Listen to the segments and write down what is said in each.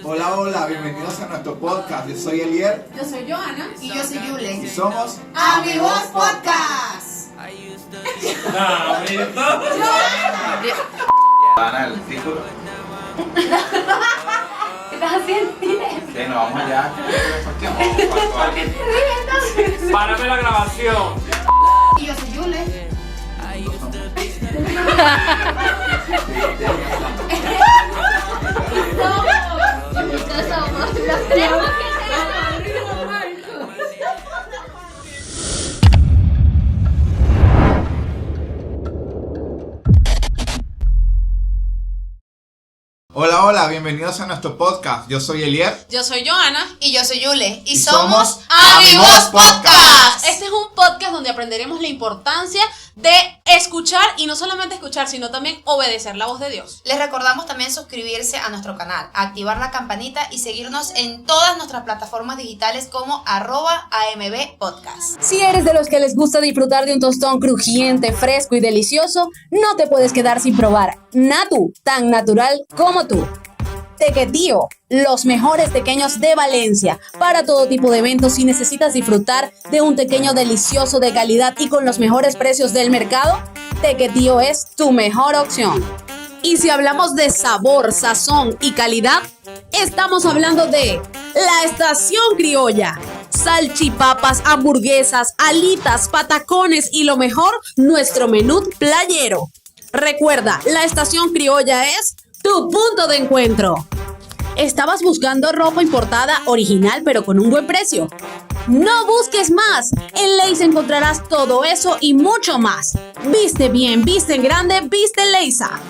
Hola, hola, bienvenidos a nuestro podcast. Yo soy Elier. Yo soy Joana. Y yo soy Yule. Y somos Amigos Podcast. Ana, el título. ¿Qué estás haciendo? Que nos vamos allá. Párame la grabación. Y yo soy Yule. Somos los tres Hola, hola, bienvenidos a nuestro podcast. Yo soy Elier. Yo soy Joana. Y yo soy Yule. Y somos Amigos Podcast. Este es un podcast donde aprenderemos la importancia de escuchar y no solamente escuchar, sino también obedecer la voz de Dios. Les recordamos también suscribirse a nuestro canal, activar la campanita y seguirnos en todas nuestras plataformas digitales como @AMB Podcast. Si eres de los que les gusta disfrutar de un tostón crujiente, fresco y delicioso, no te puedes quedar sin probar Natu, tan natural como tú. Tequetío, los mejores tequeños de Valencia. Para todo tipo de eventos, si necesitas disfrutar de un tequeño delicioso de calidad y con los mejores precios del mercado, Tequetío es tu mejor opción. Y si hablamos de sabor, sazón y calidad, estamos hablando de La Estación Criolla. Salchipapas, hamburguesas, alitas, patacones y lo mejor, nuestro menú playero. Recuerda, La Estación Criolla es tu punto de encuentro. ¿Estabas buscando ropa importada original pero con un buen precio? No busques más. En Leisa encontrarás todo eso y mucho más. Viste bien, viste en grande, viste en Leisa.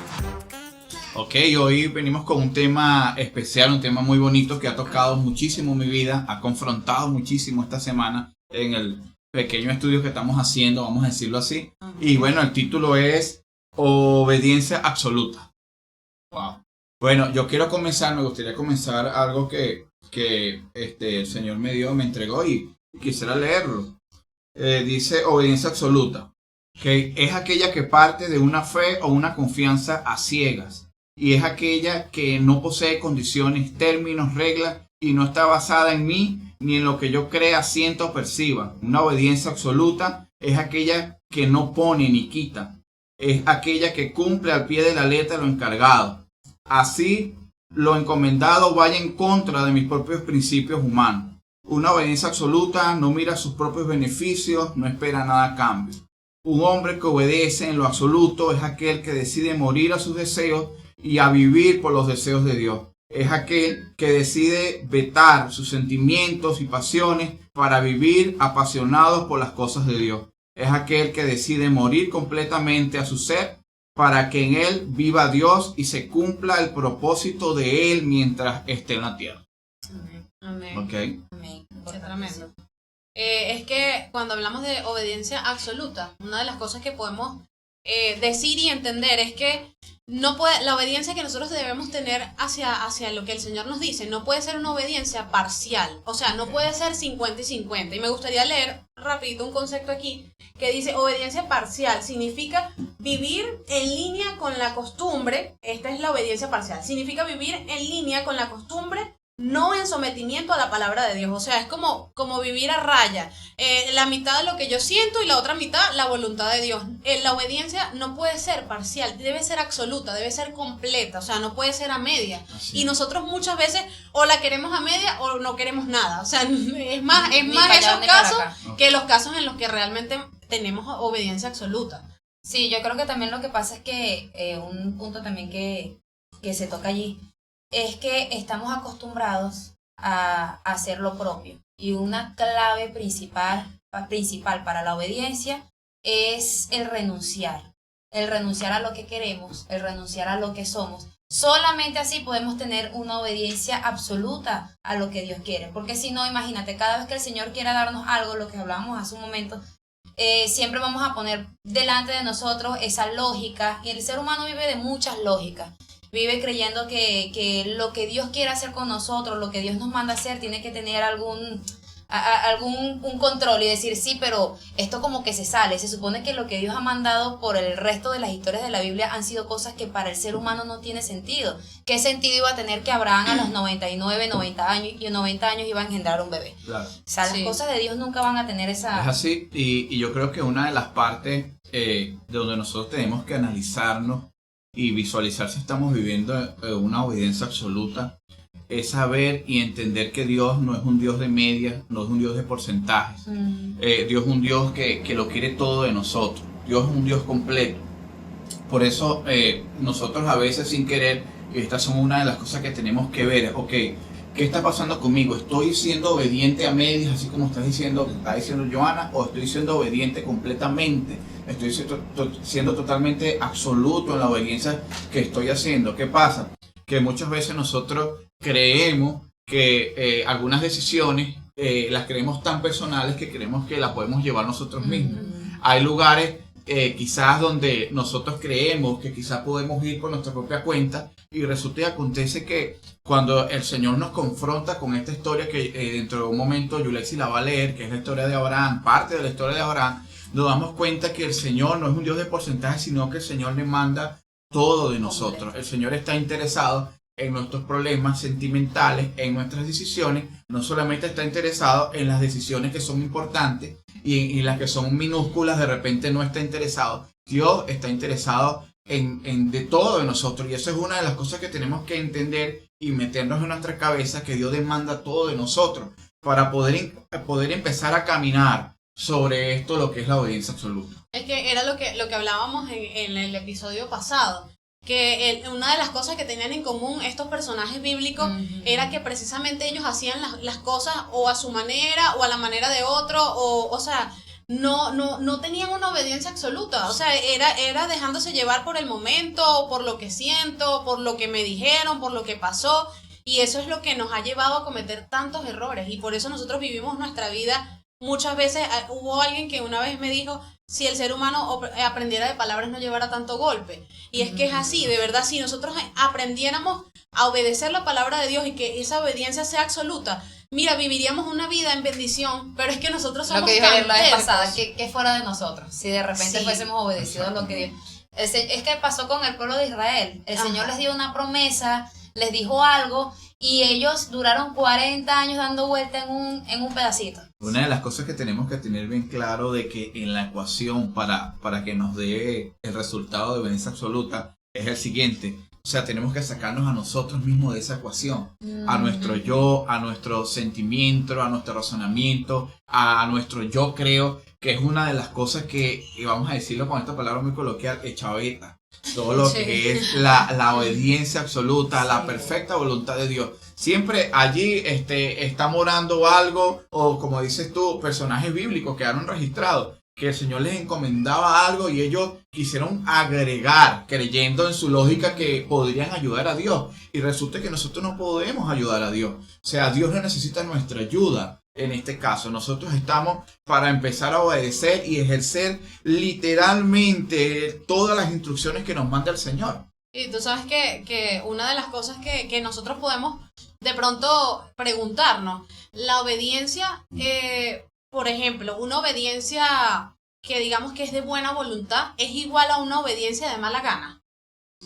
Ok, hoy venimos con un tema especial, un tema muy bonito que ha tocado muchísimo mi vida, ha confrontado muchísimo esta semana en el pequeño estudio que estamos haciendo, vamos a decirlo así. Y bueno, el título es Obediencia Absoluta. Wow. Bueno, yo quiero comenzar, me gustaría comenzar algo que el Señor me entregó y quisiera leerlo. Dice obediencia absoluta, que es aquella que parte de una fe o una confianza a ciegas, y es aquella que no posee condiciones, términos, reglas, y no está basada en mí ni en lo que yo crea, sienta o perciba. Una obediencia absoluta es aquella que no pone ni quita, es aquella que cumple al pie de la letra lo encargado. Así, lo encomendado vaya en contra de mis propios principios humanos. Una obediencia absoluta no mira sus propios beneficios, no espera nada a cambio. Un hombre que obedece en lo absoluto es aquel que decide morir a sus deseos y a vivir por los deseos de Dios. Es aquel que decide vetar sus sentimientos y pasiones para vivir apasionados por las cosas de Dios. Es aquel que decide morir completamente a su ser para que en él viva Dios y se cumpla el propósito de él mientras esté en la tierra. Amén. Okay. Amén. Qué tremendo. Es que cuando hablamos de obediencia absoluta, una de las cosas que podemos decir y entender es que no puede, la obediencia que nosotros debemos tener hacia lo que el Señor nos dice no puede ser una obediencia parcial, o sea, no puede ser 50 y 50. Y me gustaría leer rapidito un concepto aquí que dice obediencia parcial, significa vivir en línea con la costumbre. Esta es la obediencia parcial, significa vivir en línea con la costumbre, no en sometimiento a la palabra de Dios. O sea, es como vivir a raya, la mitad de lo que yo siento y la otra mitad la voluntad de Dios. La obediencia no puede ser parcial, debe ser absoluta, debe ser completa, o sea, no puede ser a media. Así. Y nosotros muchas veces o la queremos a media o no queremos nada. O sea, es más esos casos que los casos en los que realmente tenemos obediencia absoluta. Sí, yo creo que también lo que pasa es que un punto también que se toca allí es que estamos acostumbrados a hacer lo propio. Y una clave principal para la obediencia es el renunciar a lo que queremos, el renunciar a lo que somos. Solamente así podemos tener una obediencia absoluta a lo que Dios quiere, porque si no, imagínate, cada vez que el Señor quiera darnos algo, lo que hablábamos hace un momento, siempre vamos a poner delante de nosotros esa lógica, y el ser humano vive de muchas lógicas. Vive creyendo que lo que Dios quiere hacer con nosotros, lo que Dios nos manda hacer, tiene que tener algún un control y decir, sí, pero esto como que se sale. Se supone que lo que Dios ha mandado por el resto de las historias de la Biblia han sido cosas que para el ser humano no tiene sentido. ¿Qué sentido iba a tener que Abraham a los 99, 90 años y en 90 años iba a engendrar un bebé? Claro. O sea, las Sí. cosas de Dios nunca van a tener esa... Es así, y yo creo que una de las partes de donde nosotros tenemos que analizarnos y visualizar si estamos viviendo una obediencia absoluta es saber y entender que Dios no es un Dios de medias, no es un Dios de porcentajes. Dios es un Dios que lo quiere todo de nosotros. Dios es un Dios completo. Por eso nosotros a veces sin querer, y estas son una de las cosas que tenemos que ver, ok, ¿qué está pasando conmigo? ¿Estoy siendo obediente a medias, así como está diciendo Joana, o estoy siendo obediente completamente? ¿Estoy siendo totalmente absoluto en la obediencia que estoy haciendo? ¿Qué pasa? Que muchas veces nosotros creemos que algunas decisiones las creemos tan personales que creemos que las podemos llevar nosotros mismos. Hay lugares quizás donde nosotros creemos que quizás podemos ir por nuestra propia cuenta y resulta y acontece que cuando el Señor nos confronta con esta historia que dentro de un momento Yulexi la va a leer, que es la historia de Abraham, parte de la historia de Abraham, nos damos cuenta que el Señor no es un Dios de porcentaje, sino que el Señor le manda todo de nosotros. El Señor está interesado en nuestros problemas sentimentales, en nuestras decisiones. No solamente está interesado en las decisiones que son importantes y las que son minúsculas, de repente no está interesado. Dios está interesado en de todo de nosotros, y eso es una de las cosas que tenemos que entender y meternos en nuestra cabeza, que Dios demanda todo de nosotros para poder empezar a caminar sobre esto, lo que es la obediencia absoluta. Es que era lo que hablábamos en el episodio pasado, que una de las cosas que tenían en común estos personajes bíblicos era que precisamente ellos hacían las cosas o a su manera o a la manera de otro, o sea, no tenían una obediencia absoluta. O sea, era dejándose llevar por el momento, por lo que siento, por lo que me dijeron, por lo que pasó, y eso es lo que nos ha llevado a cometer tantos errores, y por eso nosotros vivimos nuestra vida. Muchas veces hubo alguien que una vez me dijo, si el ser humano aprendiera de palabras no llevara tanto golpe. Y es que es así, de verdad, si nosotros aprendiéramos a obedecer la palabra de Dios y que esa obediencia sea absoluta, mira, viviríamos una vida en bendición, pero es que nosotros somos lo que dijo ayer la vez cantercos. pasada, que fuera de nosotros, si de repente Sí. fuésemos obedecidos a lo que Dios... Es que pasó con el pueblo de Israel. El Señor les dio una promesa, les dijo algo, y ellos duraron 40 años dando vuelta en un pedacito. Una de las cosas que tenemos que tener bien claro de que en la ecuación para que nos dé el resultado de obediencia absoluta es el siguiente. O sea, tenemos que sacarnos a nosotros mismos de esa ecuación, a nuestro yo, a nuestro sentimiento, a nuestro razonamiento, a nuestro yo creo, que es una de las cosas que, y vamos a decirlo con esta palabra muy coloquial, echaveta. Todo lo que es la obediencia absoluta, la perfecta voluntad de Dios. Siempre allí está morando algo, o como dices tú, personajes bíblicos quedaron registrados, que el Señor les encomendaba algo y ellos quisieron agregar, creyendo en su lógica que podrían ayudar a Dios. Y resulta que nosotros no podemos ayudar a Dios. O sea, Dios no necesita nuestra ayuda. En este caso, nosotros estamos para empezar a obedecer y ejercer literalmente todas las instrucciones que nos manda el Señor. Y tú sabes que una de las cosas que nosotros podemos de pronto preguntarnos, la obediencia, por ejemplo, una obediencia que digamos que es de buena voluntad, ¿es igual a una obediencia de mala gana?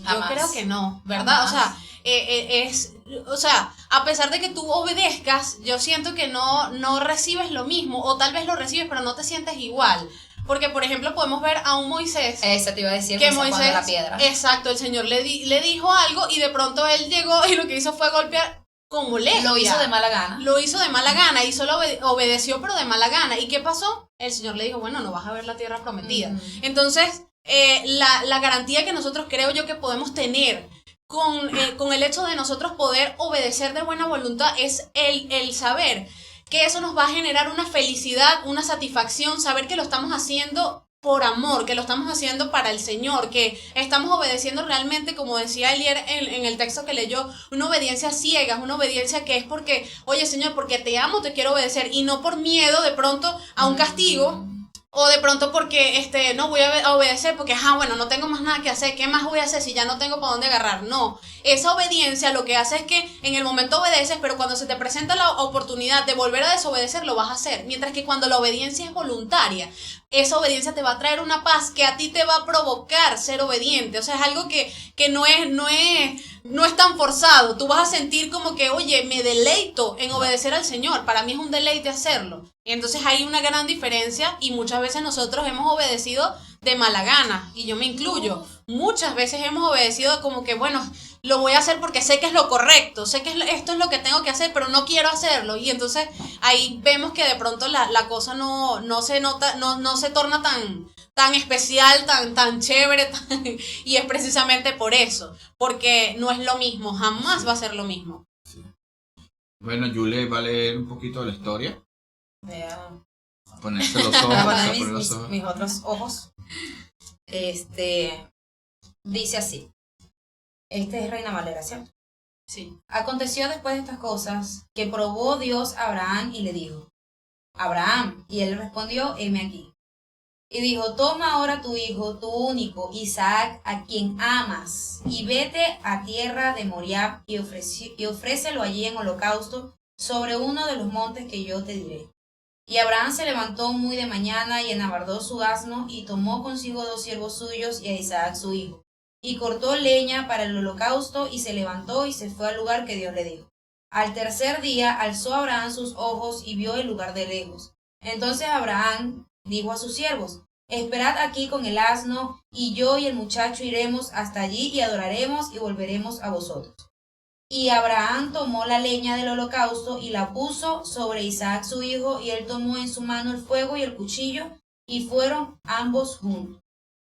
Jamás. Yo creo que no, ¿verdad? Jamás. O sea, a pesar de que tú obedezcas, yo siento que no recibes lo mismo, o tal vez lo recibes, pero no te sientes igual. Porque, por ejemplo, podemos ver a un Moisés. Eso te iba a decir, Que Moisés Moisés, la piedra. exacto, el Señor le dijo algo y de pronto él llegó y lo que hizo fue golpear con molestia. Lo hizo de mala gana. Lo hizo de mala gana y solo obedeció, pero de mala gana. ¿Y qué pasó? El Señor le dijo, bueno, no vas a ver la tierra prometida. Entonces, la garantía que nosotros creo yo que podemos tener con el hecho de nosotros poder obedecer de buena voluntad es el saber que eso nos va a generar una felicidad, una satisfacción, saber que lo estamos haciendo por amor, que lo estamos haciendo para el Señor, que estamos obedeciendo realmente, como decía Elier en el texto que leyó, una obediencia ciega, una obediencia que es porque, oye Señor, porque te amo, te quiero obedecer, y no por miedo de pronto a un castigo, O de pronto porque no voy a obedecer porque bueno, no tengo más nada que hacer, ¿qué más voy a hacer si ya no tengo para dónde agarrar? No, esa obediencia lo que hace es que en el momento obedeces, pero cuando se te presenta la oportunidad de volver a desobedecer, lo vas a hacer. Mientras que cuando la obediencia es voluntaria, esa obediencia te va a traer una paz que a ti te va a provocar ser obediente. O sea, es algo que no es tan forzado. Tú vas a sentir como que, oye, me deleito en obedecer al Señor. Para mí es un deleite hacerlo. Y entonces hay una gran diferencia y muchas veces nosotros hemos obedecido de mala gana, y yo me incluyo. Muchas veces hemos obedecido como que, bueno, lo voy a hacer porque sé que es lo correcto, sé que esto es lo que tengo que hacer, pero no quiero hacerlo. Y entonces ahí vemos que de pronto la cosa no se nota, no se torna tan especial, tan chévere, y es precisamente por eso, porque no es lo mismo, jamás va a ser lo mismo. Sí. Bueno, Yule va a leer un poquito de la historia. Vea. A ponerse los ojos. Voy a a poner poner los ojos. mis otros ojos. Dice así. Este es Reina Valera, ¿cierto? Sí. Aconteció después de estas cosas que probó Dios a Abraham y le dijo: Abraham, y él respondió: heme aquí. Y dijo: toma ahora tu hijo, tu único, Isaac, a quien amas, y vete a tierra de Moriab y ofrécelo allí en holocausto sobre uno de los montes que yo te diré. Y Abraham se levantó muy de mañana y enabardó su asno y tomó consigo 2 siervos suyos y a Isaac su hijo. Y cortó leña para el holocausto y se levantó y se fue al lugar que Dios le dijo. Al tercer día alzó Abraham sus ojos y vio el lugar de lejos. Entonces Abraham dijo a sus siervos: esperad aquí con el asno, y yo y el muchacho iremos hasta allí y adoraremos y volveremos a vosotros. Y Abraham tomó la leña del holocausto y la puso sobre Isaac su hijo, y él tomó en su mano el fuego y el cuchillo, y fueron ambos juntos.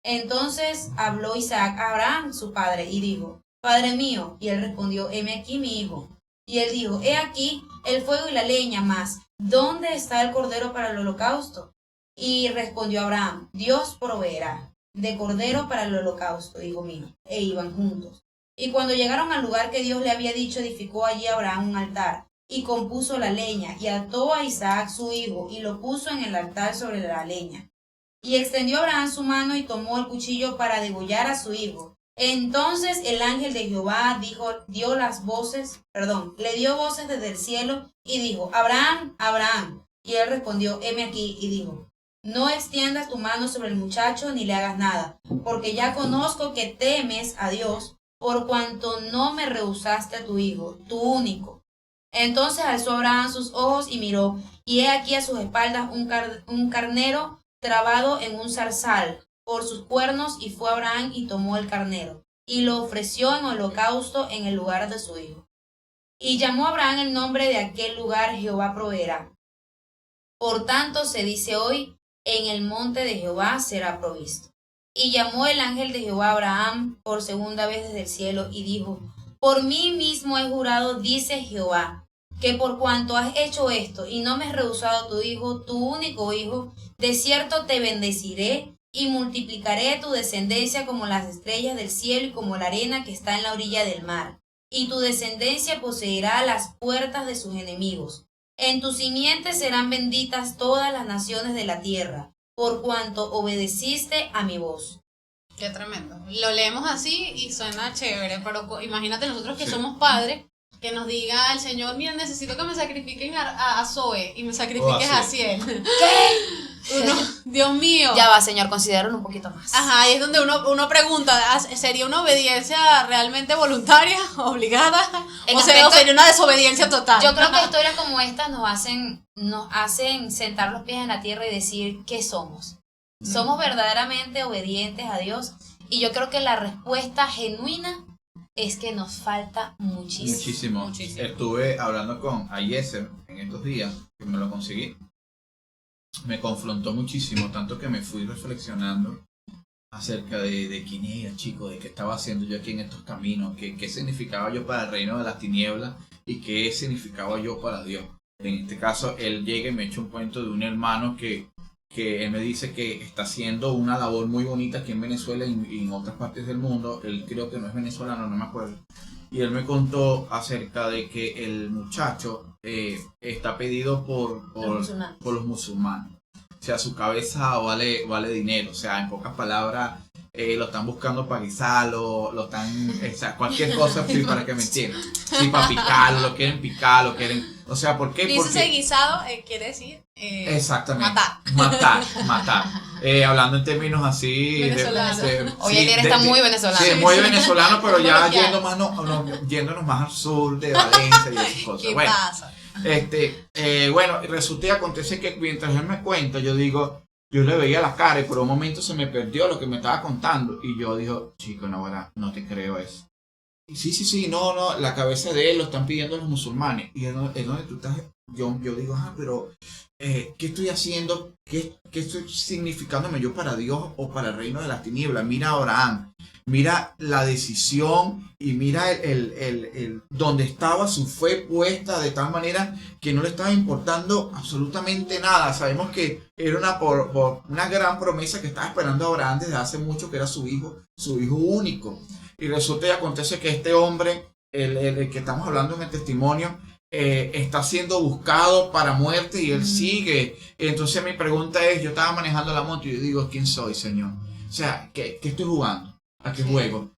Entonces habló Isaac a Abraham su padre, y dijo: Padre mío. Y él respondió: heme aquí mi hijo. Y él dijo: he aquí el fuego y la leña, mas ¿dónde está el cordero para el holocausto? Y respondió Abraham: Dios proveerá de cordero para el holocausto, hijo mío. E iban juntos. Y cuando llegaron al lugar que Dios le había dicho, edificó allí Abraham un altar, y compuso la leña, y ató a Isaac su hijo, y lo puso en el altar sobre la leña. Y extendió Abraham su mano, y tomó el cuchillo para degollar a su hijo. Entonces el ángel de Jehová le dio voces desde el cielo, y dijo: Abraham, Abraham. Y él respondió: heme aquí. Y dijo: no extiendas tu mano sobre el muchacho, ni le hagas nada, porque ya conozco que temes a Dios, por cuanto no me rehusaste a tu hijo, tu único. Entonces alzó Abraham sus ojos y miró, y he aquí a sus espaldas un carnero trabado en un zarzal por sus cuernos, y fue Abraham y tomó el carnero, y lo ofreció en holocausto en el lugar de su hijo. Y llamó Abraham el nombre de aquel lugar: Jehová proveerá. Por tanto se dice hoy: en el monte de Jehová será provisto. Y llamó el ángel de Jehová a Abraham por segunda vez desde el cielo, y dijo: por mí mismo he jurado, dice Jehová, que por cuanto has hecho esto, y no me has rehusado tu hijo, tu único hijo, de cierto te bendeciré, y multiplicaré tu descendencia como las estrellas del cielo y como la arena que está en la orilla del mar. Y tu descendencia poseerá las puertas de sus enemigos. En tu simiente serán benditas todas las naciones de la tierra, por cuanto obedeciste a mi voz. Qué tremendo. Lo leemos así y suena chévere, pero imagínate nosotros que somos padres, que nos diga el Señor: mira, necesito que me sacrifiquen a Zoe y me sacrifiques a Ciel. ¿Qué? Dios mío. Ya va, Señor, considéralo un poquito más. Ajá, y es donde uno pregunta: ¿sería una obediencia realmente voluntaria, obligada? O sería una desobediencia total. Yo creo que historias como estas nos hacen sentar los pies en la tierra y decir: ¿qué somos? ¿Somos verdaderamente obedientes a Dios? Y yo creo que la respuesta genuina es que nos falta muchísimo. Muchísimo. Estuve hablando con Ayeser en estos días, que me lo conseguí. Me confrontó muchísimo, tanto que me fui reflexionando acerca de quién era, chico, de qué estaba haciendo yo aquí en estos caminos, qué significaba yo para el reino de las tinieblas y qué significaba yo para Dios. En este caso, él llega y me echa un cuento de un hermano que él me dice que está haciendo una labor muy bonita aquí en Venezuela y en otras partes del mundo. Él creo que no es venezolano, no me acuerdo. Y él me contó acerca de que el muchacho está pedido por los musulmanes. sea, su cabeza vale dinero. O sea, en pocas palabras, lo están buscando para guisarlo, lo están, o sea, cualquier cosa sí, para que me entiendan. Sí, para picarlo, lo quieren picar, lo quieren, o sea, ¿por qué? Dícese Porque guisado, quiere decir exactamente. Matar. Hablando en términos así Venezolanos. Hoy en día está muy venezolano. Sí, muy venezolano, pero ya Coloquial. yéndonos más al sur de Valencia y esas cosas. ¿Qué Bueno, pasa? bueno, resulta y acontece que mientras él me cuenta, yo le veía la cara y por un momento se me perdió lo que me estaba contando. Y yo digo, chico, no, ahora no te creo eso. Y sí, no, la cabeza de él lo están pidiendo los musulmanes. Y es donde tú estás, yo digo, pero ¿qué estoy haciendo? ¿Qué estoy significándome yo para Dios o para el reino de las tinieblas? Mira a Abraham, mira la decisión y mira el donde estaba su fe puesta de tal manera que no le estaba importando absolutamente nada. Sabemos que era una gran promesa que estaba esperando Abraham desde hace mucho, que era su hijo único. Y resulta y acontece que este hombre, el que estamos hablando en el testimonio, está siendo buscado para muerte y él sigue. Entonces mi pregunta es, yo estaba manejando la moto y yo digo, ¿quién soy, Señor? O sea, ¿qué estoy jugando? ¿A qué juego?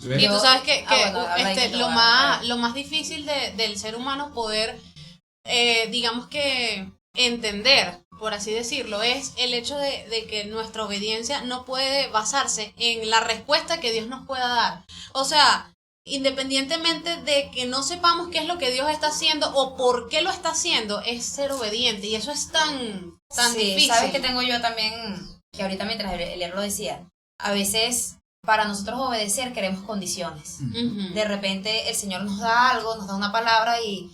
¿Ves? Y tú sabes que bueno, lo más difícil del ser humano poder, digamos que entender, por así decirlo, es el hecho de que nuestra obediencia no puede basarse en la respuesta que Dios nos pueda dar. O sea, independientemente de que no sepamos qué es lo que Dios está haciendo o por qué lo está haciendo, es ser obediente. Y eso es tan Sí, difícil. ¿sabes que tengo yo también? Que ahorita mientras Elier lo decía, a veces para nosotros obedecer queremos condiciones. Ujú. De repente el Señor nos da algo, nos da una palabra y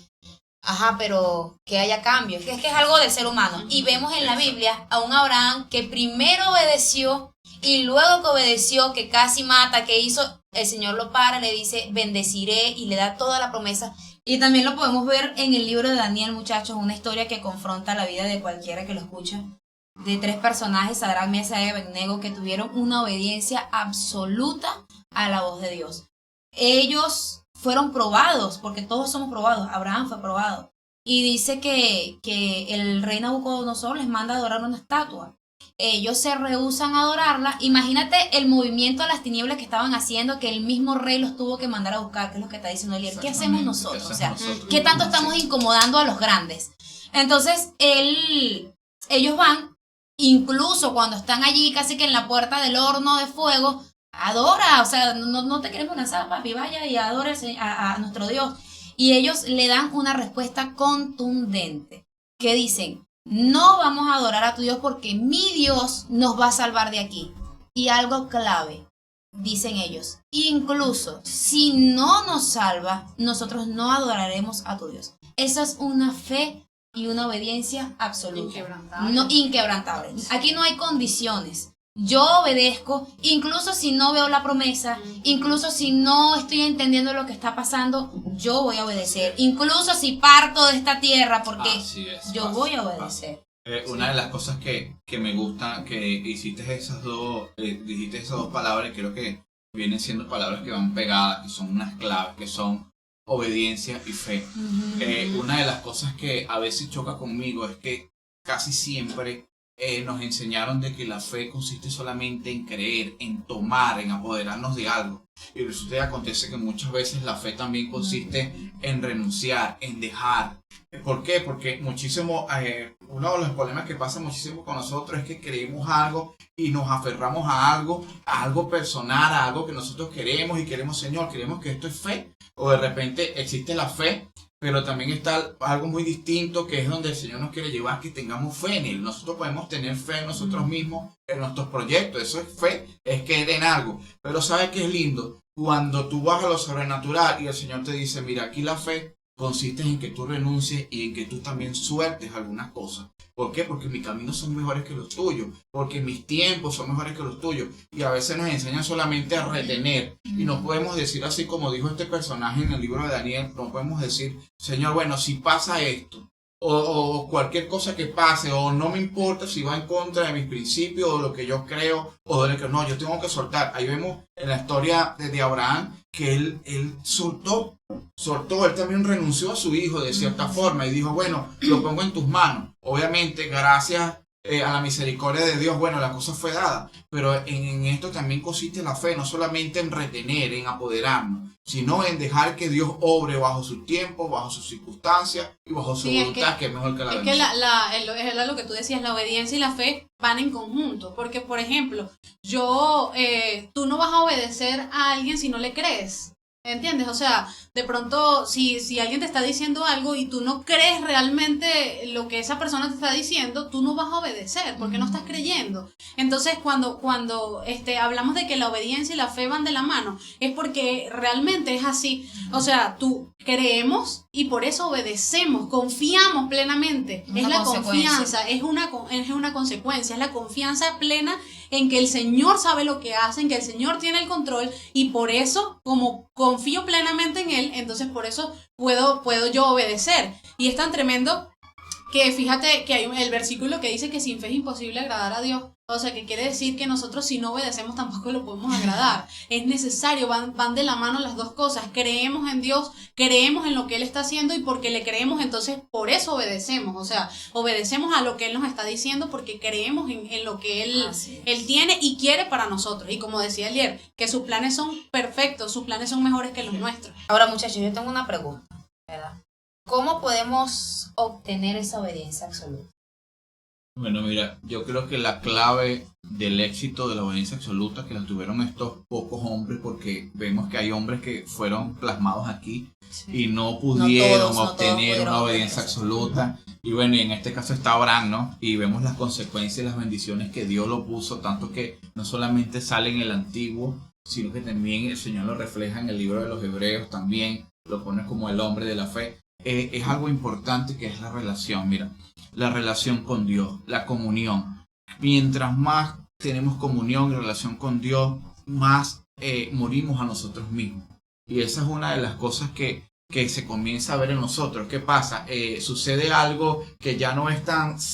pero que haya cambio, que es algo del ser humano. Y vemos en la Biblia a un Abraham que primero obedeció y luego que obedeció, que casi mata, que hizo, el Señor lo para, le dice, bendeciré y le da toda la promesa. Y también lo podemos ver en el libro de Daniel, muchachos, una historia que confronta la vida de cualquiera que lo escucha. De 3 personajes, Sadrach, Mesach y Abednego, que tuvieron una obediencia absoluta a la voz de Dios. Ellos fueron probados, porque todos somos probados. Abraham fue probado. Y dice que el rey Nabucodonosor les manda a adorar una estatua. Ellos se rehúsan a adorarla. Imagínate el movimiento a las tinieblas que estaban haciendo, que el mismo rey los tuvo que mandar a buscar, que es lo que está diciendo Eliel. ¿Qué hacemos nosotros? O sea, ¿qué tanto estamos incomodando a los grandes? Entonces, ellos van, incluso cuando están allí casi que en la puerta del horno de fuego, adora, o sea, no te queremos lanzar, papi, vaya y adore a nuestro Dios. Y ellos le dan una respuesta contundente, que dicen, no vamos a adorar a tu Dios porque mi Dios nos va a salvar de aquí. Y algo clave, dicen ellos, incluso si no nos salva, nosotros no adoraremos a tu Dios. Esa es una fe y una obediencia absoluta. Inquebrantable. Aquí no hay condiciones. Yo obedezco, incluso si no veo la promesa, incluso si no estoy entendiendo lo que está pasando, yo voy a obedecer. Incluso si parto de esta tierra, porque yo voy a obedecer. Una de las cosas que me gusta, que dijiste esas dos palabras, y creo que vienen siendo palabras que van pegadas, que son unas claves, que son obediencia y fe. Una de las cosas que a veces choca conmigo es que casi siempre nos enseñaron de que la fe consiste solamente en creer, en tomar, en apoderarnos de algo. Y resulta que acontece que muchas veces la fe también consiste en renunciar, en dejar. ¿Por qué? Porque muchísimo, uno de los problemas que pasa muchísimo con nosotros es que creemos algo y nos aferramos a algo personal, a algo que nosotros queremos y queremos, Señor, queremos que esto es fe. O de repente existe la fe, pero también está algo muy distinto, que es donde el Señor nos quiere llevar, que tengamos fe en Él. Nosotros podemos tener fe en nosotros mismos, en nuestros proyectos. Eso es fe, es creer en algo. Pero ¿sabes qué es lindo? Cuando tú vas a lo sobrenatural y el Señor te dice, mira, aquí la fe consiste en que tú renuncies y en que tú también sueltes algunas cosas. ¿Por qué? Porque mis caminos son mejores que los tuyos, porque mis tiempos son mejores que los tuyos. Y a veces nos enseñan solamente a retener. Y no podemos decir así como dijo este personaje en el libro de Daniel, no podemos decir, Señor, bueno, si pasa esto, o cualquier cosa que pase, o no me importa si va en contra de mis principios, o de lo que yo creo, o de lo que no, yo tengo que soltar. Ahí vemos en la historia de Abraham que él soltó, él también renunció a su hijo de cierta forma y dijo, bueno, lo pongo en tus manos. Obviamente, gracias a la misericordia de Dios, bueno, la cosa fue dada. Pero en esto también consiste la fe, no solamente en retener, en apoderarnos, sino en dejar que Dios obre bajo su tiempo, bajo sus circunstancias y bajo su voluntad, que es mejor que la bendición. Es que lo que tú decías, la obediencia y la fe van en conjunto. Porque, por ejemplo, tú no vas a obedecer a alguien si no le crees. ¿Entiendes? O sea, de pronto, si alguien te está diciendo algo y tú no crees realmente lo que esa persona te está diciendo, tú no vas a obedecer porque no estás creyendo. Entonces, cuando hablamos de que la obediencia y la fe van de la mano, es porque realmente es así. O sea, tú creemos y por eso obedecemos, confiamos plenamente. Es la confianza, es una consecuencia, es la confianza plena en que el Señor sabe lo que hace, en que el Señor tiene el control, y por eso, como confío plenamente en Él, entonces por eso puedo yo obedecer. Y es tan tremendo que fíjate que hay el versículo que dice que sin fe es imposible agradar a Dios. O sea, que quiere decir que nosotros si no obedecemos tampoco lo podemos agradar. Es necesario, van de la mano las dos cosas. Creemos en Dios, creemos en lo que Él está haciendo, y porque le creemos, entonces por eso obedecemos. O sea, obedecemos a lo que Él nos está diciendo porque creemos en lo que Él tiene y quiere para nosotros. Y como decía ayer, que sus planes son perfectos, sus planes son mejores que los nuestros. Ahora, muchachos, yo tengo una pregunta, ¿verdad? ¿Cómo podemos obtener esa obediencia absoluta? Bueno, mira, yo creo que la clave del éxito de la obediencia absoluta que la tuvieron estos pocos hombres, porque vemos que hay hombres que fueron plasmados aquí y no pudieron obtener una obediencia absoluta. Y bueno, y en este caso está Abraham, ¿no? Y vemos las consecuencias y las bendiciones que Dios lo puso, tanto que no solamente sale en el Antiguo, sino que también el Señor lo refleja en el libro de los Hebreos, también lo pone como el hombre de la fe. Es algo importante que es la relación, mira, la relación con Dios, la comunión. Mientras más tenemos comunión y relación con Dios, más morimos a nosotros mismos. Y esa es una de las cosas que se comienza a ver en nosotros. ¿Qué pasa? Sucede algo que ya no es tanto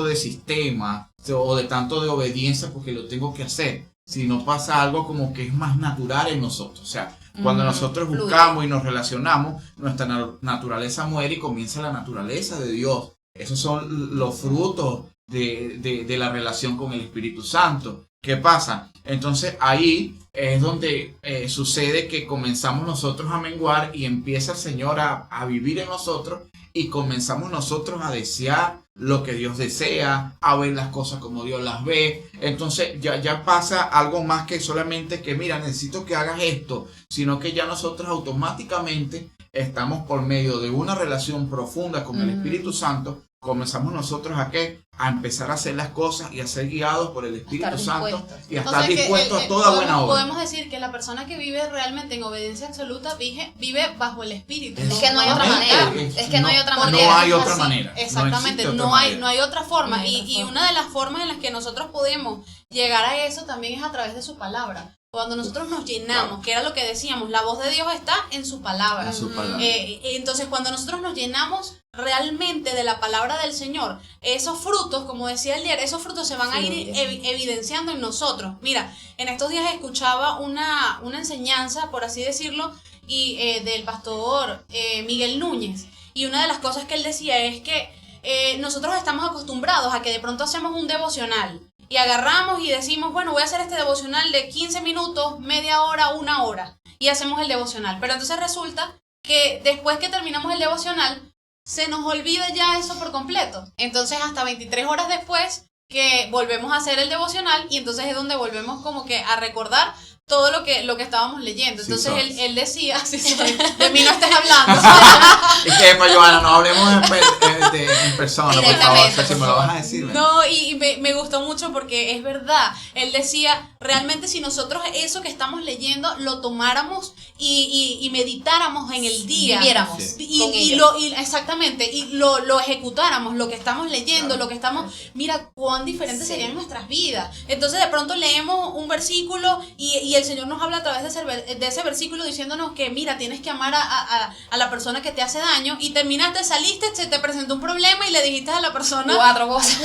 de sistema o de tanto de obediencia porque lo tengo que hacer, sino pasa algo como que es más natural en nosotros. O sea, cuando nosotros buscamos y nos relacionamos, nuestra naturaleza muere y comienza la naturaleza de Dios. Esos son los frutos de la relación con el Espíritu Santo. ¿Qué pasa? Entonces ahí es donde sucede que comenzamos nosotros a menguar y empieza el Señor a vivir en nosotros, y comenzamos nosotros a desear lo que Dios desea, a ver las cosas como Dios las ve. Entonces ya pasa algo más que solamente que mira, necesito que hagas esto, sino que ya nosotros automáticamente estamos por medio de una relación profunda con el Espíritu Santo. Comenzamos nosotros a empezar a hacer las cosas y a ser guiados por el Espíritu Santo y a estar dispuestos a toda buena obra. Podemos decir que la persona que vive realmente en obediencia absoluta vive bajo el Espíritu. Es que no hay otra manera. Es que no hay otra manera. No hay otra manera. Exactamente, no hay otra forma. Y una de las formas en las que nosotros podemos llegar a eso también es a través de su palabra. Cuando nosotros nos llenamos, que era lo que decíamos, la voz de Dios está en su palabra. Entonces, cuando nosotros nos llenamos realmente de la palabra del Señor, esos frutos, como decía el ayer, esos frutos se van a ir evidenciando en nosotros. Mira, en estos días escuchaba una enseñanza, por así decirlo, y del pastor Miguel Núñez. Y una de las cosas que él decía es que nosotros estamos acostumbrados a que de pronto hacemos un devocional. Y agarramos y decimos, bueno, voy a hacer este devocional de 15 minutos, media hora, 1 hora. Y hacemos el devocional. Pero entonces resulta que después que terminamos el devocional, se nos olvida ya eso por completo. Entonces hasta 23 horas después que volvemos a hacer el devocional, y entonces es donde volvemos como que a recordar todo lo que estábamos leyendo. Entonces él decía, de mí no estés hablando. Es que, Joana, no hablemos en persona, por favor, si me lo vas a decir. No, y me gustó mucho porque es verdad. Él decía, realmente si nosotros eso que estamos leyendo lo tomáramos y meditáramos en el día, viviéramos exactamente, y lo ejecutáramos, lo que estamos leyendo, lo que estamos, mira cuán diferentes serían nuestras vidas. Entonces de pronto leemos un versículo y el Señor nos habla a través de ese versículo diciéndonos que mira, tienes que amar a la persona que te hace daño, y terminaste, saliste, se te presentó un problema y le dijiste a la persona 4 cosas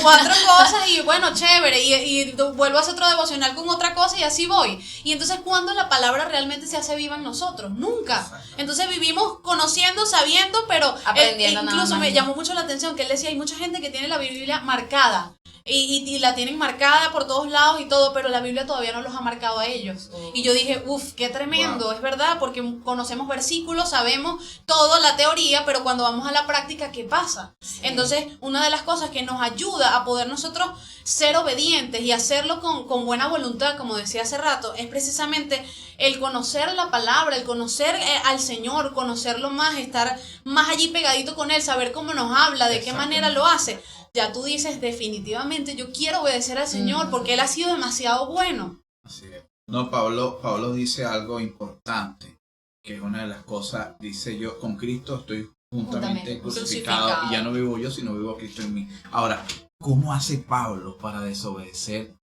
y bueno, chévere, y vuelvo a hacer otro devocional con otra cosa y así voy. Y entonces cuando la palabra realmente se hace viva en nosotros, nosotros, nunca. Entonces vivimos conociendo, sabiendo, pero Aprendiendo nada incluso más. me llamó mucho la atención que él decía, hay mucha gente que tiene la Biblia marcada. Y la tienen marcada por todos lados y todo, pero la Biblia todavía no los ha marcado a ellos. Y yo dije, qué tremendo, es verdad, porque conocemos versículos, sabemos toda la teoría, pero cuando vamos a la práctica, ¿qué pasa? Sí. Entonces, una de las cosas que nos ayuda a poder nosotros ser obedientes y hacerlo con buena voluntad, como decía hace rato, es precisamente el conocer la palabra, el conocer al Señor, conocerlo más, estar más allí pegadito con Él, saber cómo nos habla, de qué manera lo hace. Ya tú dices, definitivamente yo quiero obedecer al Señor porque Él ha sido demasiado bueno. Así es. No, Pablo dice algo importante, que es una de las cosas, dice yo, con Cristo estoy juntamente crucificado y ya no vivo yo, sino vivo Cristo en mí. Ahora, ¿cómo hace Pablo para desobedecer,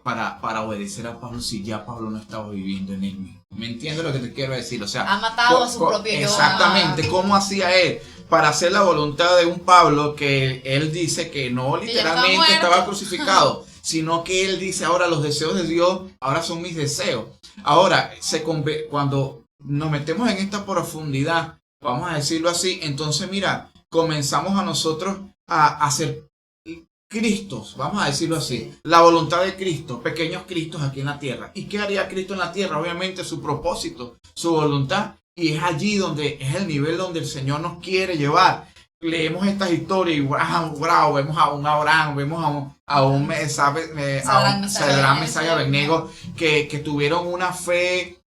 para obedecer a Pablo si ya Pablo no estaba viviendo en él mismo? ¿Me entiendes lo que te quiero decir? O sea, Ha matado a su propio yo. exactamente, ¿cómo hacía él para hacer la voluntad de un Pablo que él dice que no literalmente estaba crucificado, sino que él dice ahora los deseos de Dios ahora son mis deseos? Ahora, cuando nos metemos en esta profundidad, vamos a decirlo así, entonces mira, comenzamos a nosotros a hacer Cristos, vamos a decirlo así, la voluntad de Cristo, pequeños Cristos aquí en la tierra. ¿Y qué haría Cristo en la tierra? Obviamente su propósito, su voluntad, y es allí donde es el nivel donde el Señor nos quiere llevar. Leemos estas historias y wow, vemos a un Abraham, vemos a un Sadrach, Mesach y Abednego que tuvieron una fe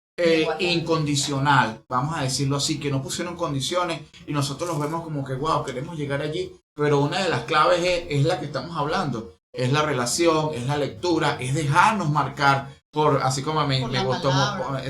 incondicional, vamos a decirlo así, que no pusieron condiciones y nosotros los vemos como que wow, queremos llegar allí, pero una de las claves es la que estamos hablando, es la relación, es la lectura, es dejarnos marcar por, así como me gustó,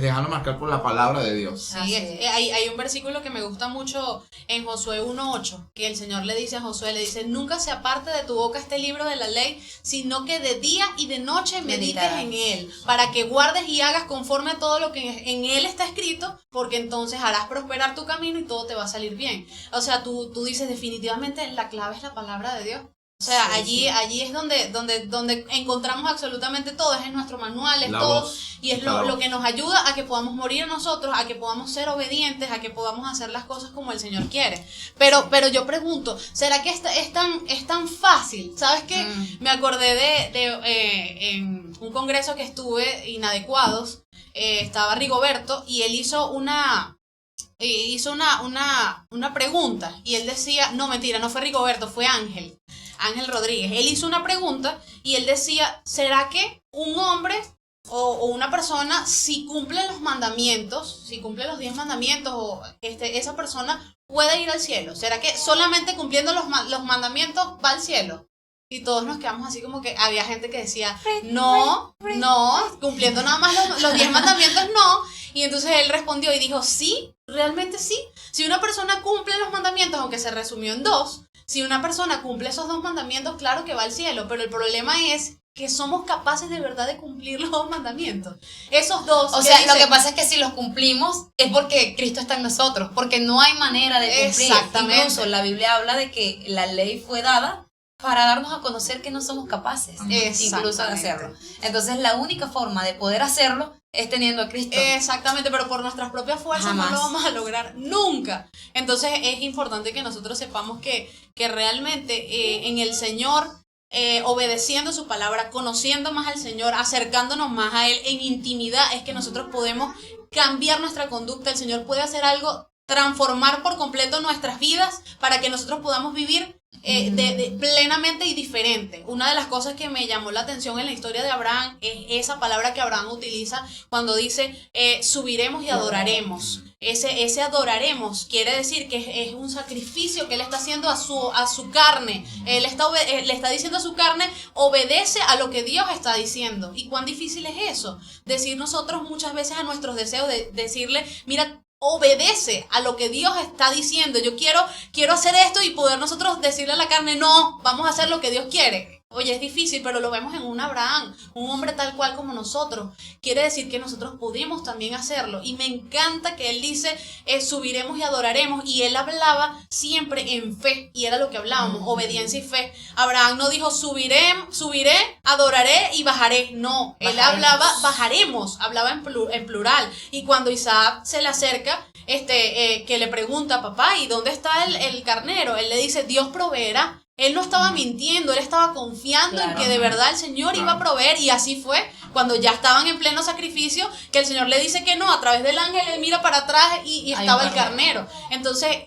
dejarnos marcar por la palabra de Dios. Sí, hay un versículo que me gusta mucho en Josué 1:8, que el Señor le dice a Josué, le dice, nunca se aparte de tu boca este libro de la ley, sino que de día y de noche medites en él, para que guardes y hagas conforme a todo lo que en él está escrito, porque entonces harás prosperar tu camino y todo te va a salir bien. O sea, tú dices definitivamente la clave es la palabra de Dios. O sea, allí es donde encontramos absolutamente todo, es en nuestro manual, es todo, y es lo que nos ayuda a que podamos morir nosotros, a que podamos ser obedientes, a que podamos hacer las cosas como el Señor quiere. Pero yo pregunto, ¿será que es tan fácil? ¿Sabes qué? Me acordé de en un congreso que estuve, Inadecuados, estaba Rigoberto, y él hizo una pregunta, y él decía, no, mentira, no fue Rigoberto, fue Ángel Rodríguez. Él hizo una pregunta y él decía, ¿será que un hombre o una persona, si cumple los mandamientos, si cumple los 10 mandamientos, esa persona puede ir al cielo? ¿Será que solamente cumpliendo los mandamientos va al cielo? Y todos nos quedamos así como que había gente que decía, no, cumpliendo nada más los 10 mandamientos no. Y entonces él respondió y dijo, sí, realmente sí. Si una persona cumple los mandamientos, aunque se resumió en 2, si una persona cumple esos 2 mandamientos, claro que va al cielo, pero el problema es que somos capaces de verdad de cumplir los 2 mandamientos. Esos 2. O sea, lo que pasa es que si los cumplimos es porque Cristo está en nosotros, porque no hay manera de cumplir. Exactamente. Incluso la Biblia habla de que la ley fue dada para darnos a conocer que no somos capaces incluso de hacerlo. Entonces la única forma de poder hacerlo es teniendo a Cristo. Exactamente, pero por nuestras propias fuerzas Jamás. no lo vamos a lograr nunca. Entonces es importante que nosotros sepamos que realmente en el Señor, obedeciendo su palabra, conociendo más al Señor, acercándonos más a Él en intimidad, es que nosotros podemos cambiar nuestra conducta. El Señor puede hacer algo, transformar por completo nuestras vidas para que nosotros podamos vivir plenamente y diferente. Una de las cosas que me llamó la atención en la historia de Abraham es esa palabra que Abraham utiliza cuando dice subiremos y adoraremos. Ese adoraremos quiere decir que es un sacrificio que él está haciendo a su carne. Él le está diciendo a su carne, obedece a lo que Dios está diciendo. ¿Y cuán difícil es eso? Decir nosotros muchas veces a nuestros deseos, decirle, mira, obedece a lo que Dios está diciendo. Yo quiero hacer esto y poder nosotros decirle a la carne, no, vamos a hacer lo que Dios quiere. Oye, es difícil, pero lo vemos en un Abraham, un hombre tal cual como nosotros. Quiere decir que nosotros pudimos también hacerlo. Y me encanta que él dice, subiremos y adoraremos. Y él hablaba siempre en fe. Y era lo que hablábamos, obediencia y fe. Abraham no dijo, subiré, adoraré y bajaré. No, él hablaba, bajaremos, hablaba en plural. Y cuando Isaac se le acerca, que le pregunta, papá, ¿y dónde está el carnero? Él le dice, Dios proveerá. Él no estaba mintiendo, él estaba confiando en que de verdad el Señor iba a proveer, y así fue cuando ya estaban en pleno sacrificio, que el Señor le dice que no, a través del ángel él mira para atrás y estaba el carnero. Entonces,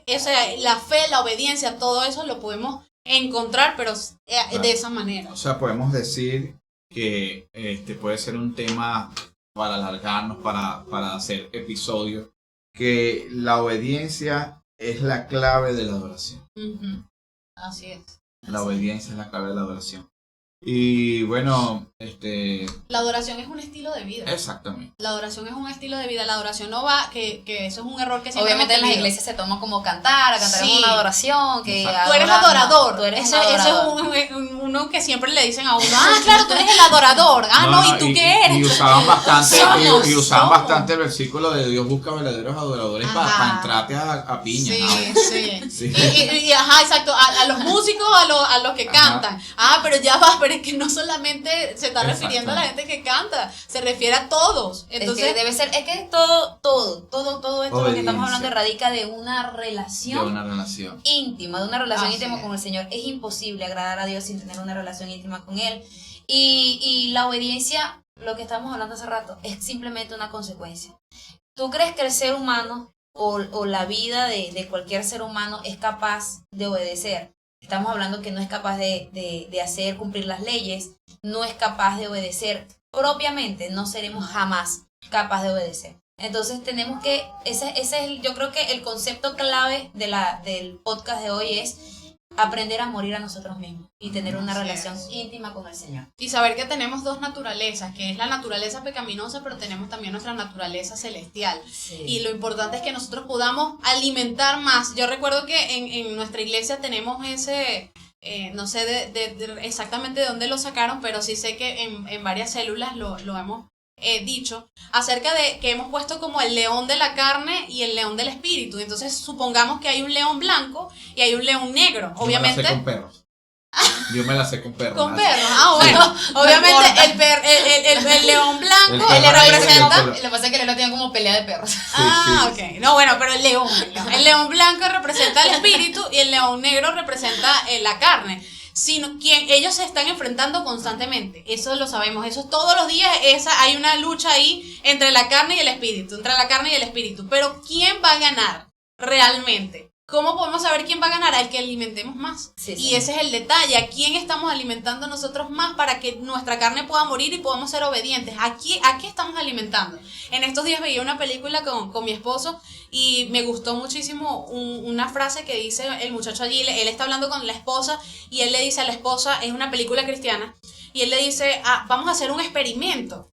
la fe, la obediencia, todo eso lo podemos encontrar, pero de esa manera. O sea, podemos decir que puede ser un tema para alargarnos, para hacer episodios, que la obediencia es la clave de la adoración. Uh-huh. Así es. La obediencia es la clave de la adoración. Y bueno, la adoración es un estilo de vida. Exactamente. La adoración es un estilo de vida. La adoración no va, que eso es un error que siempre obviamente en las iglesias se toma como cantar sí. Es una adoración. Que tú eres adorador. Tú eres adorador. Eso es uno que siempre le dicen a uno, claro, tú eres el adorador. ¿Y tú qué eres? Y usaban bastante el versículo de Dios busca verdaderos adoradores para entrarte a piña. Sí. Y exacto, a los músicos, a los que cantan. Pero ya va, pero es que no solamente se está refiriendo a la gente que canta, se refiere a todos. Entonces, es que debe ser, es que todo esto lo que estamos hablando radica de una relación íntima, de una relación íntima con el Señor. Es imposible agradar a Dios sin tener una relación íntima con Él. Y la obediencia, lo que estamos hablando hace rato, es simplemente una consecuencia. ¿Tú crees que el ser humano o la vida de cualquier ser humano es capaz de obedecer? Estamos hablando que no es capaz de hacer cumplir las leyes, no es capaz de obedecer propiamente, no seremos jamás capaces de obedecer. Entonces tenemos que, ese es yo creo que el concepto clave del podcast de hoy es aprender a morir a nosotros mismos y tener una relación íntima con el Señor. Y saber que tenemos dos naturalezas, que es la naturaleza pecaminosa, pero tenemos también nuestra naturaleza celestial. Sí. Y lo importante es que nosotros podamos alimentar más. Yo recuerdo que en nuestra iglesia tenemos ese, no sé exactamente de dónde lo sacaron, pero sí sé que en varias células lo hemos dicho, acerca de que hemos puesto como el león de la carne y el león del espíritu. Entonces supongamos que hay un león blanco y hay un león negro. Obviamente. Yo me la sé con perros. Yo me la sé con perros. Con perros. Bueno, obviamente el león blanco él le representa. Lo que pasa es que él no tiene como pelea de perros. Ok. No, bueno, pero el león blanco representa el espíritu y el león negro representa la carne. Sino ellos se están enfrentando constantemente, eso lo sabemos, eso todos los días hay una lucha ahí entre la carne y el espíritu, pero ¿quién va a ganar realmente? ¿Cómo podemos saber quién va a ganar? Al que alimentemos más. Y ese es el detalle, ¿a quién estamos alimentando nosotros más para que nuestra carne pueda morir y podamos ser obedientes? ¿A qué estamos alimentando? En estos días veía una película con mi esposo y me gustó muchísimo una frase que dice el muchacho allí. Él está hablando con la esposa y él le dice a la esposa, es una película cristiana, y él le dice, vamos a hacer un experimento.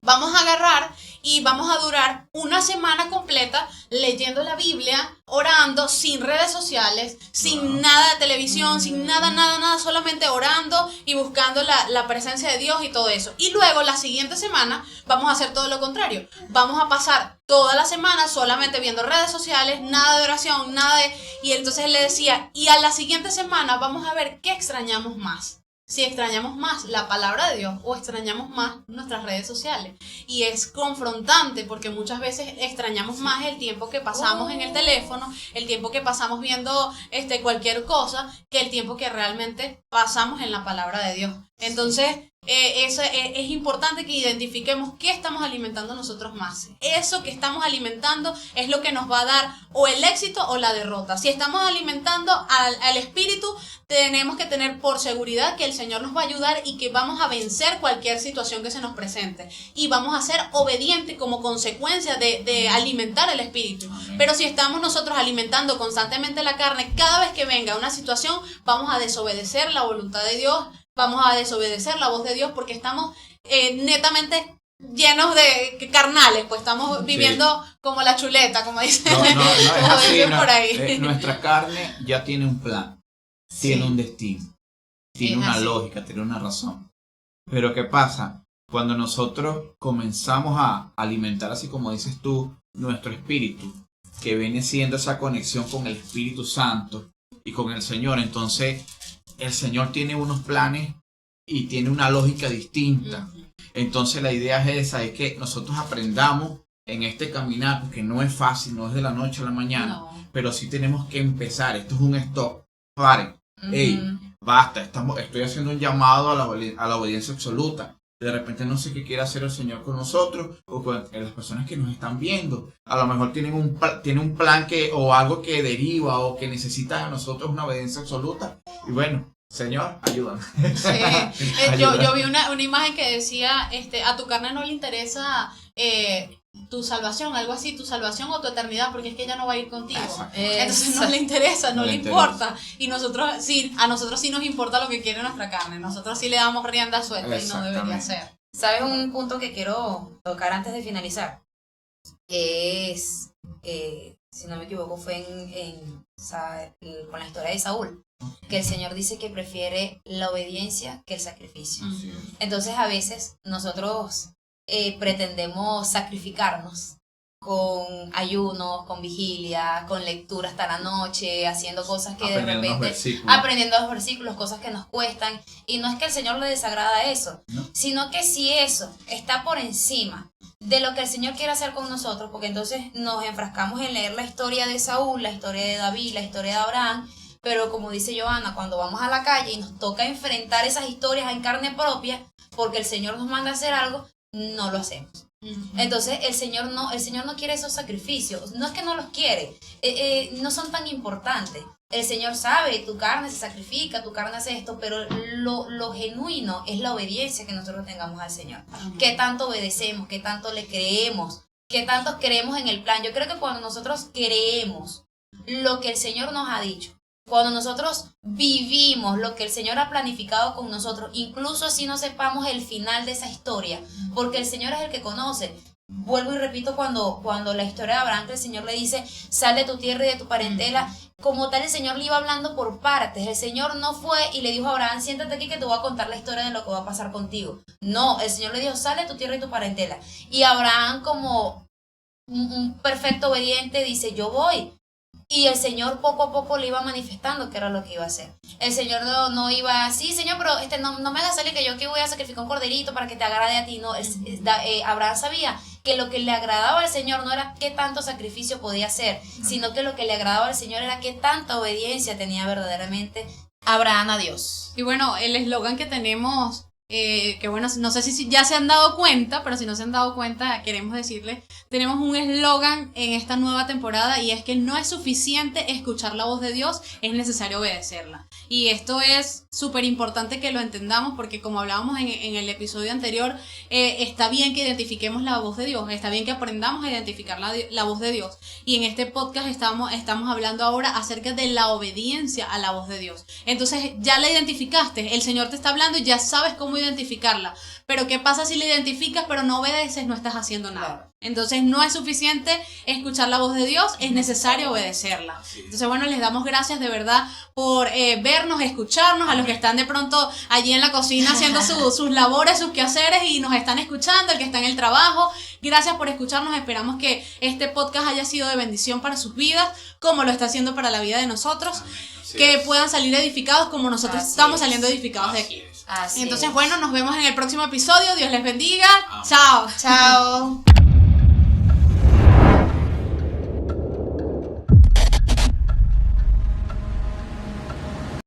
Vamos a agarrar y vamos a durar una semana completa leyendo la Biblia, orando, sin redes sociales, sin nada de televisión, sin nada, solamente orando y buscando la presencia de Dios y todo eso. Y luego la siguiente semana vamos a hacer todo lo contrario. Vamos a pasar toda la semana solamente viendo redes sociales, nada de oración, Y entonces él le decía, y a la siguiente semana vamos a ver qué extrañamos más. Si extrañamos más la palabra de Dios o extrañamos más nuestras redes sociales. Y es confrontante porque muchas veces extrañamos más el tiempo que pasamos en el teléfono, el tiempo que pasamos viendo cualquier cosa, que el tiempo que realmente pasamos en la palabra de Dios. Entonces, es importante que identifiquemos qué estamos alimentando nosotros más. Eso que estamos alimentando es lo que nos va a dar o el éxito o la derrota. Si estamos alimentando al espíritu, tenemos que tener por seguridad que el Señor nos va a ayudar y que vamos a vencer cualquier situación que se nos presente. Y vamos a ser obedientes como consecuencia de alimentar el espíritu. Pero si estamos nosotros alimentando constantemente la carne, cada vez que venga una situación, vamos a desobedecer la voluntad de Dios, vamos a desobedecer la voz de Dios porque estamos netamente llenos de carnales, pues estamos viviendo como la chuleta, como dicen, por ahí. Nuestra carne ya tiene un plan, tiene un destino. tiene Es una así. lógica, tiene una razón. Pero ¿qué pasa? Cuando nosotros comenzamos a alimentar, así como dices tú, nuestro espíritu, que viene siendo esa conexión con el Espíritu Santo y con el Señor, entonces el Señor tiene unos planes y tiene una lógica distinta. Entonces la idea es esa, es que nosotros aprendamos en este caminar, porque no es fácil, no es de la noche a la mañana, No. pero sí tenemos que empezar. Esto es un stop. Paren. Ey, basta, estoy haciendo un llamado a la obediencia absoluta. De repente no sé qué quiere hacer el Señor con nosotros o con las personas que nos están viendo. A lo mejor tienen un plan o algo que deriva o que necesita de nosotros una obediencia absoluta. Y bueno, Señor, ayúdame. Sí. Yo vi una imagen que decía, a tu carne no le interesa tu salvación, algo así, tu salvación o tu eternidad, porque es que ella no va a ir contigo. Entonces no le interesa, no le importa. Y nosotros sí, a nosotros sí nos importa lo que quiere nuestra carne. Nosotros sí le damos rienda suelta y no debería ser. ¿Sabes un punto que quiero tocar antes de finalizar? Es, si no me equivoco, fue con la historia de Saúl, que el Señor dice que prefiere la obediencia que el sacrificio. Entonces a veces nosotros pretendemos sacrificarnos con ayunos, con vigilia, con lectura hasta la noche, haciendo cosas que aprendiendo los versículos, cosas que nos cuestan, y no es que el Señor le desagrada eso, sino que si eso está por encima de lo que el Señor quiere hacer con nosotros, porque entonces nos enfrascamos en leer la historia de Saúl, la historia de David, la historia de Abraham, pero como dice Johanna, cuando vamos a la calle y nos toca enfrentar esas historias en carne propia, porque el Señor nos manda a hacer algo, no lo hacemos. Entonces el Señor no quiere esos sacrificios, no es que no los quiere, no son tan importantes. El Señor sabe, tu carne se sacrifica, tu carne hace esto, pero lo genuino es la obediencia que nosotros tengamos al Señor. ¿Qué tanto obedecemos? ¿Qué tanto le creemos? ¿Qué tanto creemos en el plan? Yo creo que cuando nosotros creemos lo que el Señor nos ha dicho, cuando nosotros vivimos lo que el Señor ha planificado con nosotros, incluso si no sepamos el final de esa historia, porque el Señor es el que conoce. Vuelvo y repito, cuando la historia de Abraham, que el Señor le dice, sal de tu tierra y de tu parentela, como tal el Señor le iba hablando por partes. El Señor no fue y le dijo a Abraham, siéntate aquí que te voy a contar la historia de lo que va a pasar contigo. No, el Señor le dijo, sal de tu tierra y tu parentela. Y Abraham, como un perfecto obediente, dice, yo voy. Y el Señor poco a poco le iba manifestando qué era lo que iba a hacer. El Señor no iba, sí, Señor, pero no me hagas salir que yo aquí voy a sacrificar un corderito para que te agrade a ti. No, Abraham sabía que lo que le agradaba al Señor no era qué tanto sacrificio podía hacer, sino que lo que le agradaba al Señor era qué tanta obediencia tenía verdaderamente Abraham a Dios. Y bueno, el eslogan que tenemos, que bueno, no sé si ya se han dado cuenta, pero si no se han dado cuenta, queremos decirles, tenemos un eslogan en esta nueva temporada y es que no es suficiente escuchar la voz de Dios, es necesario obedecerla. Y esto es súper importante que lo entendamos porque como hablábamos en el episodio anterior, está bien que identifiquemos la voz de Dios, está bien que aprendamos a identificar la voz de Dios. Y en este podcast estamos hablando ahora acerca de la obediencia a la voz de Dios. Entonces ya la identificaste, el Señor te está hablando y ya sabes cómo identificarla. Pero ¿qué pasa si la identificas pero no obedeces? No estás haciendo nada. Entonces no es suficiente escuchar la voz de Dios, es necesario obedecerla. Entonces bueno, les damos gracias de verdad por vernos, escucharnos, a los que están de pronto allí en la cocina haciendo sus labores, sus quehaceres y nos están escuchando, el que está en el trabajo. Gracias por escucharnos, esperamos que este podcast haya sido de bendición para sus vidas, como lo está haciendo para la vida de nosotros, que puedan salir edificados como nosotros estamos saliendo edificados de aquí. Entonces bueno, nos vemos en el próximo episodio, Dios les bendiga, chao. Chao.